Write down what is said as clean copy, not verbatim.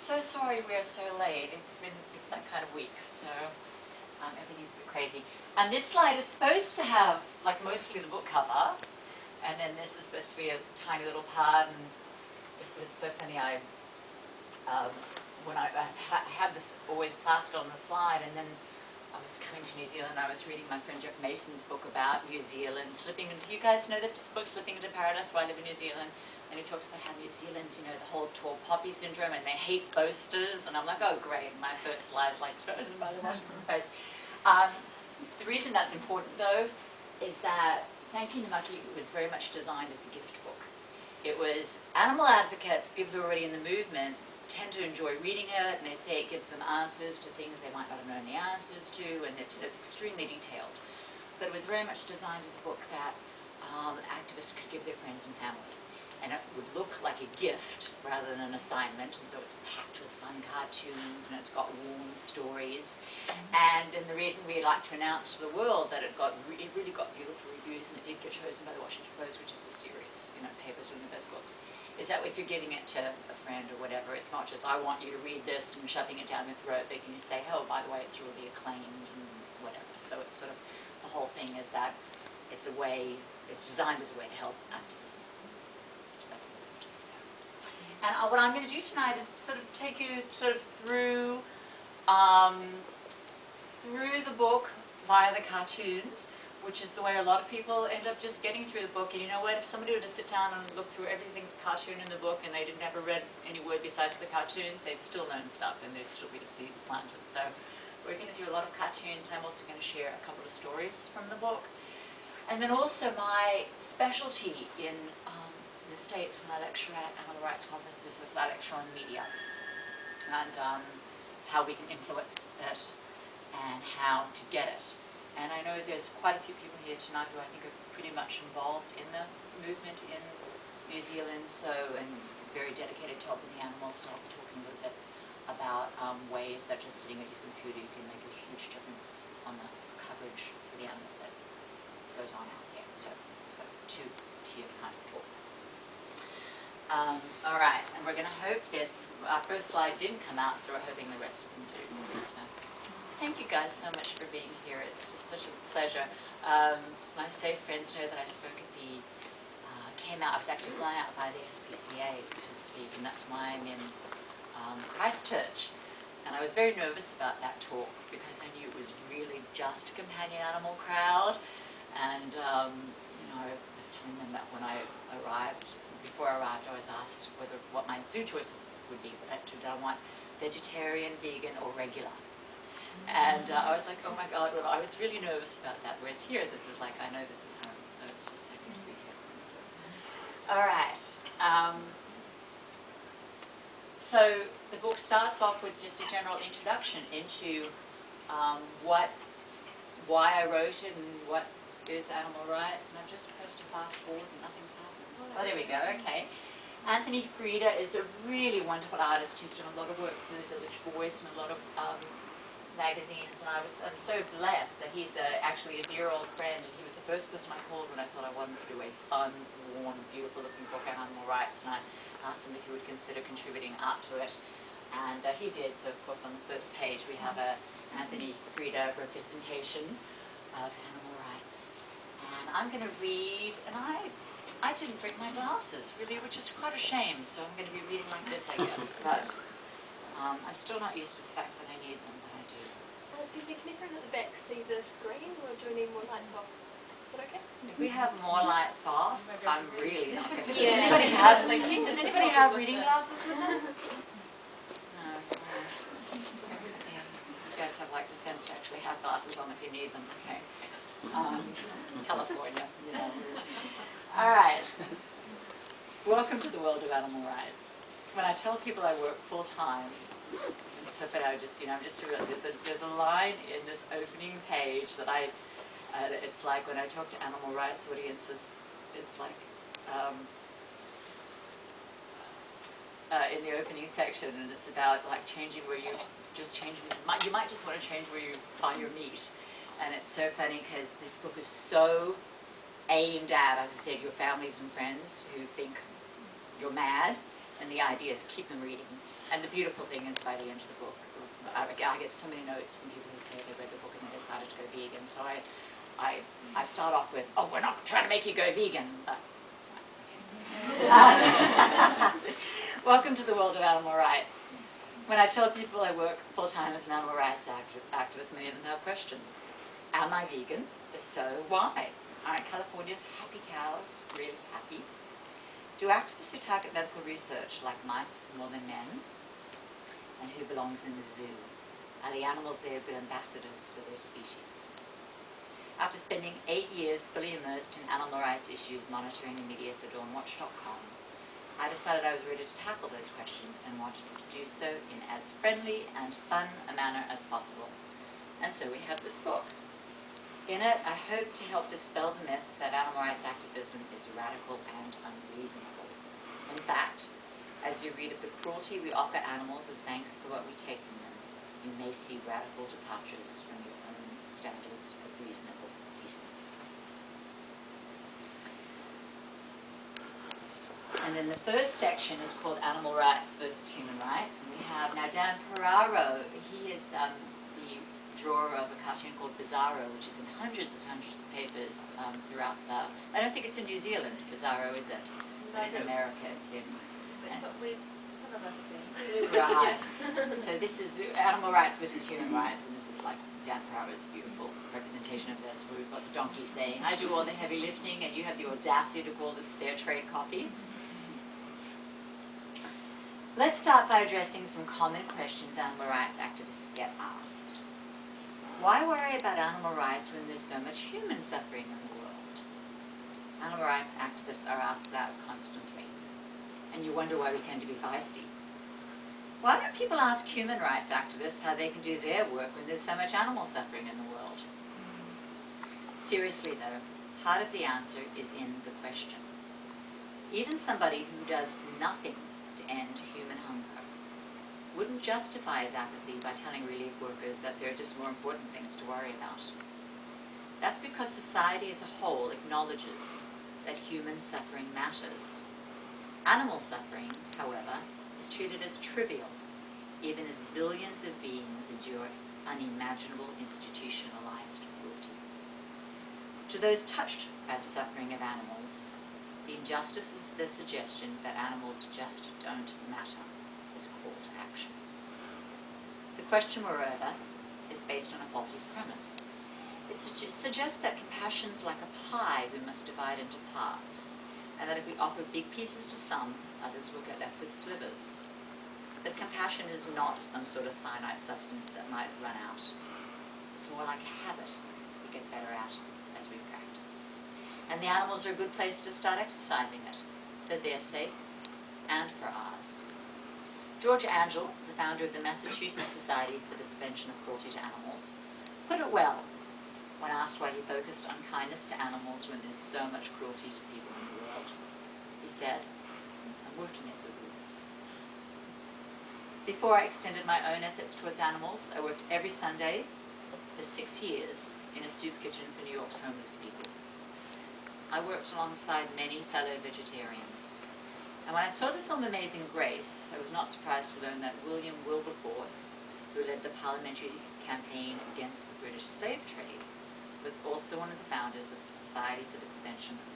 so sorry we're so late. It's that kind of week, so everything's a bit crazy. And this slide is supposed to have, like, mostly the book cover, and then this is supposed to be a tiny little part. And it's so funny. When I had this always plastered on the slide, and then I was coming to New Zealand. I was reading my friend Jeff Mason's book about New Zealand, slipping into. You guys know this book, Slipping into Paradise, Why I Live in New Zealand. And he talks about how New Zealand, you know, the whole tall poppy syndrome, and they hate boasters. And I'm like, oh, great. My first slide is like chosen by the Washington Post. The reason that's important, though, is that Thank You Namaki was very much designed as a gift book. It was animal advocates, people who are already in the movement, tend to enjoy reading it, and they say it gives them answers to things they might not have known the answers to, and it's extremely detailed. But it was very much designed as a book that activists could give their friends and family. And it would look like a gift rather than an assignment, and so it's packed with fun cartoons, and it's got warm stories. And the reason we like to announce to the world that it really got beautiful reviews, and it did get chosen by the Washington Post, which is a serious, papers one of the best books, is that if you're giving it to a friend or whatever, it's not just, I want you to read this and shoving it down your throat. They can just say, oh, by the way, it's really acclaimed and whatever. So it's sort of, the whole thing is that it's designed as a way to help activists. And what I'm going to do tonight is sort of take you through the book via the cartoons, which is the way a lot of people end up just getting through the book. And you know what? If somebody were to sit down and look through everything cartoon in the book and they'd never read any word besides the cartoons, they'd still learn stuff and there'd still be the seeds planted. So we're going to do a lot of cartoons, and I'm also going to share a couple of stories from the book. And then also my specialty in the States, when I lecture at animal rights conferences, is I lecture on media and how we can influence it and how to get it. And I know there's quite a few people here tonight who I think are pretty much involved in the movement in New Zealand, and very dedicated to helping the animals. So I'll be talking a little bit about ways that just sitting at your computer you can make a huge difference on the coverage for the animals that goes on out there. So it's got a two-tiered kind of talk. All right, and we're going to hope our first slide didn't come out, so we're hoping the rest of them do. Thank you guys so much for being here. It's just such a pleasure. My safe friends know that I spoke at I was actually flying out by the SPCA to speak, and that's why I'm in Christchurch. And I was very nervous about that talk because I knew it was really just a companion animal crowd. And I was telling them that when before I arrived, I was asked what my food choices would be. But did I want vegetarian, vegan, or regular? And I was like, oh my God, well, I was really nervous about that. Whereas here, this is like, I know this is home, so it's just so good to be here. All right. So the book starts off with just a general introduction into why I wrote it and what is animal rights. And I've just pressed a fast forward and nothing's happened. Oh, there we go. Okay. Anthony Freda is a really wonderful artist who's done a lot of work for the Village Voice and a lot of magazines, and I'm so blessed that he's actually a dear old friend, and he was the first person I called when I thought I wanted to do a fun, warm, beautiful-looking book on animal rights, and I asked him if he would consider contributing art to it, and he did. So, of course, on the first page we have a Anthony Freda representation of animal rights, and I'm going to read, and I didn't bring my glasses, really, which is quite a shame, so I'm going to be reading like this, I guess, but I'm still not used to the fact that I need them. Excuse me, can everyone at the back see the screen, or do we need more lights off? Is that okay? If we have more lights off, I'm really not going to do it. Does anybody have reading glasses with them? No. You guys have like the sense to actually have glasses on if you need them. Okay. California. All right. Welcome to the world of animal rights. When I tell people I work full-time, but there's a line in this opening page that it's like when I talk to animal rights audiences, it's like in the opening section, and it's about like changing where you might just want to change where you buy your meat. And it's so funny because this book is so aimed at, as I said, your families and friends who think you're mad, And the idea is keep them reading. And the beautiful thing is by the end of the book, I get so many notes from people who say they read the book and they decided to go vegan. So I start off with, oh, we're not trying to make you go vegan. But, welcome to the world of animal rights. When I tell people I work full-time as an animal rights activist, many of them have questions. Am I vegan? If so, why? Aren't California's happy cows really happy? Do activists who target medical research like mice more than men? And who belongs in the zoo? Are the animals there good ambassadors for their species? After spending 8 years fully immersed in animal rights issues monitoring the media for dawnwatch.com, I decided I was ready to tackle those questions and wanted to do so in as friendly and fun a manner as possible. And so we have this book. In it, I hope to help dispel the myth that animal rights activism is radical and unreasonable. In fact, as you read of the cruelty we offer animals as thanks for what we take from them, you may see radical departures from your own standards of reasonable decency. And then the first section is called Animal Rights versus Human Rights. And we have now Dan Ferraro. He is the drawer of a cartoon called Bizarro, which is in hundreds and hundreds of papers throughout the... I don't think it's in New Zealand, Bizarro, is it? But in America, it's in... Some of us have Right. So this is Animal Rights versus Human Rights, and this is like Dan Ferraro's beautiful representation of this, where we've got the donkey saying, I do all the heavy lifting, and you have the audacity to call this fair trade copy. Let's start by addressing some common questions animal rights activists get asked. Why worry about animal rights when there's so much human suffering in the world? Animal rights activists are asked that constantly. And you wonder why we tend to be feisty. Why don't people ask human rights activists how they can do their work when there's so much animal suffering in the world? Seriously though, part of the answer is in the question. Even somebody who does nothing to end human hunger wouldn't justify his apathy by telling relief workers that there are just more important things to worry about. That's because society as a whole acknowledges that human suffering matters. Animal suffering, however, is treated as trivial, even as billions of beings endure unimaginable institutionalized cruelty. To those touched by the suffering of animals, the injustice of the suggestion that animals just don't matter is a call to action. The question, moreover, is based on a faulty premise. It suggests that compassion's like a pie we must divide into parts, and that if we offer big pieces to some, others will get left with slivers. But compassion is not some sort of finite substance that might run out. It's more like a habit we get better at as we practice. And the animals are a good place to start exercising it, for their sake and for ours. George Angell, the founder of the Massachusetts Society for the Prevention of Cruelty to Animals, put it well when asked why he focused on kindness to animals when there's so much cruelty to people in the world. He said, I'm working at the roots. Before I extended my own efforts towards animals, I worked every Sunday for 6 years in a soup kitchen for New York's homeless people. I worked alongside many fellow vegetarians. And when I saw the film Amazing Grace, I was not surprised to learn that William Wilberforce, who led the parliamentary campaign against the British slave trade, was also one of the founders of the Society for the Prevention of